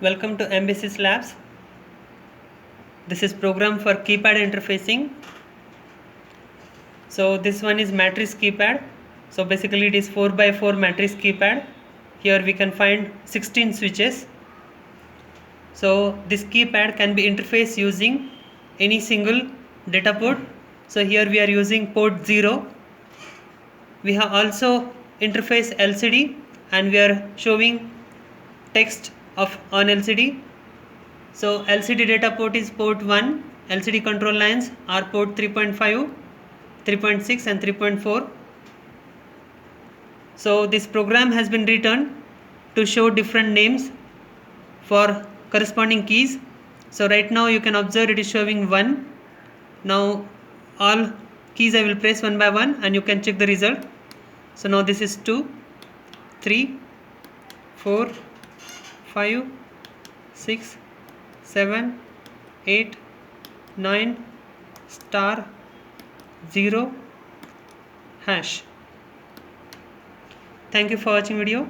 Welcome to MBC's Labs. This is program for keypad interfacing. So this one is matrix keypad. So basically it is 4x4 matrix keypad. Here we can find 16 switches. So this keypad can be interfaced using any single data port. So here we are using port 0. We have also interface LCD and we are showing text on LCD. So LCD data port is port 1, LCD control lines are port 3.5, 3.6 and 3.4. So this program has been written to show different names for corresponding keys. So right now you can observe it is showing 1. Now all keys I will press one by one and you can check the result. So now this is 2, 3, 4, 5, 6, 7, 8, 9, star, 0, hash. Thank you for watching video.